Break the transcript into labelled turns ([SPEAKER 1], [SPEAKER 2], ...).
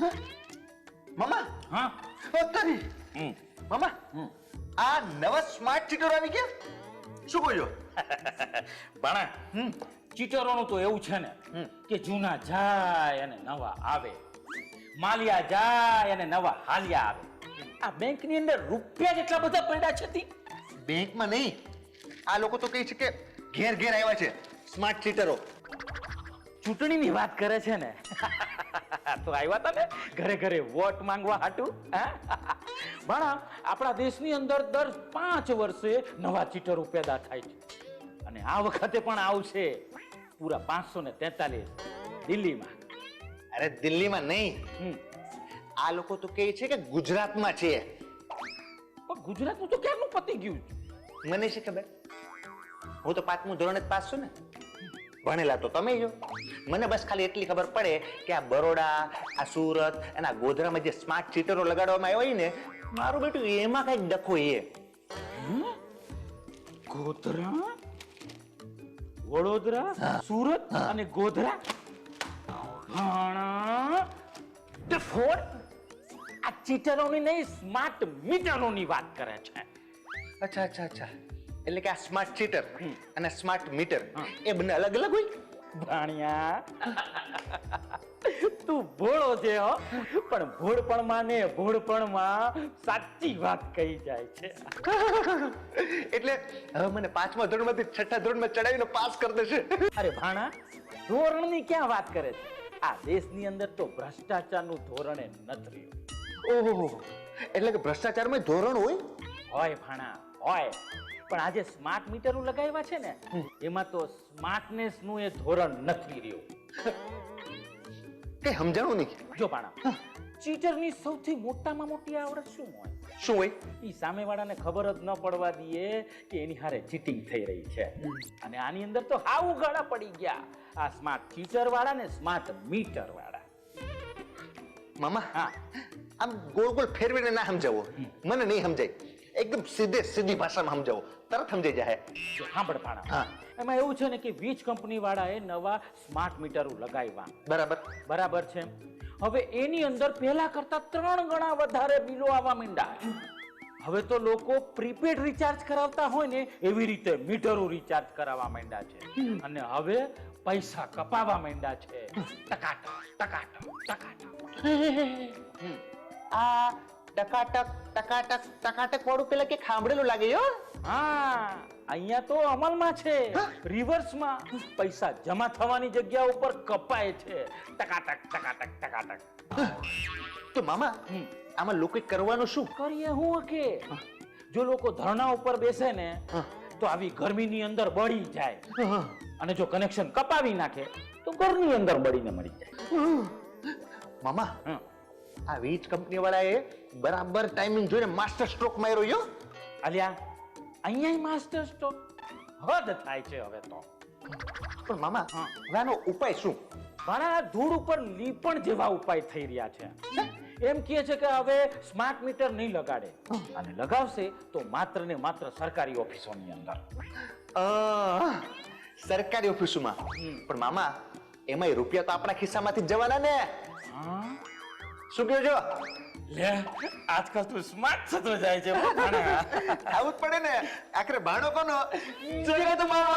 [SPEAKER 1] મામા
[SPEAKER 2] હા
[SPEAKER 1] તારી મામા આ નવા સ્માર્ટ ચીટર આવી ગયા શું બોલ્યો
[SPEAKER 2] ભણા ચીટરોનું તો એવું છે ને કે જૂના જાય અને નવા આવે, માલિયા જાય અને નવા હાલિયા આવે. આ બેંકની અંદર રૂપિયા જેટલા બધા પડ્યા છે તી.
[SPEAKER 1] બેંકમાં નહીં, આ લોકો તો કહે છે કે ઘેર ઘેર આવ્યા છે સ્માર્ટ ચીટરો.
[SPEAKER 2] ચૂંટણીની વાત કરે છે ને તો આવ્યા તા ને ઘરે ઘરે વોટ માંગવા હાટું. ભણા આપણા દેશની અંદર દર 5 વર્ષે નવા ચીટરો પેદા થાય છે અને આ વખતે પણ આવશે પૂરા 543 દિલ્હીમાં.
[SPEAKER 1] અરે દિલ્હીમાં નહીં, આ લોકો તો કહે છે કે ગુજરાતમાં છે.
[SPEAKER 2] પણ ગુજરાતનું તો ક્યારનું પતી ગયું છે.
[SPEAKER 1] મને છે ખબર, હું તો 5મું ધોરણ જ પાસ છું ને, ભણેલા તો તમે જો. મને બસ ખાલી એટલી ખબર પડે કે આ બરોડા, આ સુરત અને આ ગોધરામાં જે સ્માર્ટ ચીટરો લગાડવામાં આવ્યા હોય ને, મારું બેટું એમાં કઈ ડખો એ.
[SPEAKER 2] ગોધરા, વડોદરા, સુરત અને ગોધરા. આ ચીટરોની નહીં, સ્માર્ટ મીટરોની વાત કરે છે.
[SPEAKER 1] અચ્છા અચ્છા અચ્છા, એટલે કે આ સ્માર્ટ ચીટર અને સ્માર્ટ મીટર એ બંને અલગ અલગ હોય.
[SPEAKER 2] ભાણિયા તું ભોળો છે હો, પણ ભોળપણમાં ને ભોળપણમાં સાચી વાત કહી જાય છે.
[SPEAKER 1] એટલે હવે મને 5મા ધોરણમાંથી 6ઠા ધોરણમાં ચડાવીને પાસ કરી દેશે.
[SPEAKER 2] અરે ભાણા, ધોરણની ક્યાં વાત કરે છે? આ દેશની અંદર તો ભ્રષ્ટાચારનું ધોરણે નથી રહ્યું.
[SPEAKER 1] ઓહો, એટલે કે ભ્રષ્ટાચારમાં ધોરણ હોય?
[SPEAKER 2] હોય ભાણા હોય, પણ આજે સ્માર્ટ મીટરો લગાવ્યા છે ને એમાં તો સ્માર્ટનેસ નું એ ધોરણ નથી રહ્યું.
[SPEAKER 1] કઈ સમજાણું નહીં.
[SPEAKER 2] જો ભાણા, ચીટરની સૌથી મોટામાં મોટી આવડત શું હોય?
[SPEAKER 1] શું હોય?
[SPEAKER 2] ઈ સામેવાળાને ખબર જ ન પડવા દઈએ કે એની હારે ચીટિંગ થઈ રહી છે. અને આની અંદર તો હાવ ઉઘાડા પડી ગયા આ સ્માર્ટ ચીટર વાળા ને સ્માર્ટ મીટર વાળા.
[SPEAKER 1] મામા
[SPEAKER 2] હા,
[SPEAKER 1] આમ ગોળ ગોળ ફેરવીને ના સમજાવો, મને નહીં સમજાય. એકદમ સીધી ભાષામાં સમજાવો, તરત સમજાઈ જાય.
[SPEAKER 2] સાંભળ ભાણા,
[SPEAKER 1] હા,
[SPEAKER 2] એમાં એવું છે ને કે વીજ કંપની વાળાએ નવા સ્માર્ટ મીટરો લગાવ્યા.
[SPEAKER 1] બરાબર
[SPEAKER 2] છે. હવે એની અંદર પહેલા કરતા 3 ગણા વધારે બિલો આવવા માંડ્યા. હવે તો લોકો પ્રીપેડ રિચાર્જ કરાવતા હોય ને એવી રીતે મીટરો રિચાર્જ કરાવવા માંડ્યા છે. અને હવે પૈસા કપાવવા માંડ્યા છે. ટકાટક.
[SPEAKER 1] આ ટકાટક વાળું પેલા કે સાંભળેલું લાગે હો.
[SPEAKER 2] હા, અહીંયા તો અમલમાં છે. રિવર્સમાં પૈસા જમા થવાની જગ્યા ઉપર કપાય છે. ટકાટક.
[SPEAKER 1] તો મામા આમાં લોકો કરવાનું શું?
[SPEAKER 2] કરીએ હું કે જો લોકો ધરણા ઉપર બેસે ને તો આવી ગરમીની અંદર બળી જાય, અને જો કનેક્શન કપાવી નાખે તો ઘરની અંદર બળીને મરી જાય.
[SPEAKER 1] મામા આ વીજ કંપની વાળાએ બરાબર ટાઈમિંગ જોઈને માસ્ટર સ્ટ્રોક માર્યો યો.
[SPEAKER 2] અલ્યા, અહીંયા માસ્ટર સ્ટ્રોક હદ થાય છે હવે તો.
[SPEAKER 1] પણ મામા આનો ઉપાય શું?
[SPEAKER 2] ઘણા ધૂળ ઉપર લીપણ જેવા ઉપાય થઈ રહ્યા છે. એમ કહે છે કે હવે સ્માર્ટ મીટર નહીં લગાડે, અને લગાવશે તો માત્ર ને માત્ર સરકારી ઓફિસોની અંદર.
[SPEAKER 1] સરકારી ઓફિસોમાં? પણ મામા એમાં રૂપિયા તો આપણા ખિસ્સામાંથી જ જવાના ને. શું કહો છો?
[SPEAKER 2] લે, આજકાલ તું સ્માર્ટ થતો જાય છે.
[SPEAKER 1] આવું જ પડે ને, આખરે ભાણો કોનો? જોઈએ તો મામા.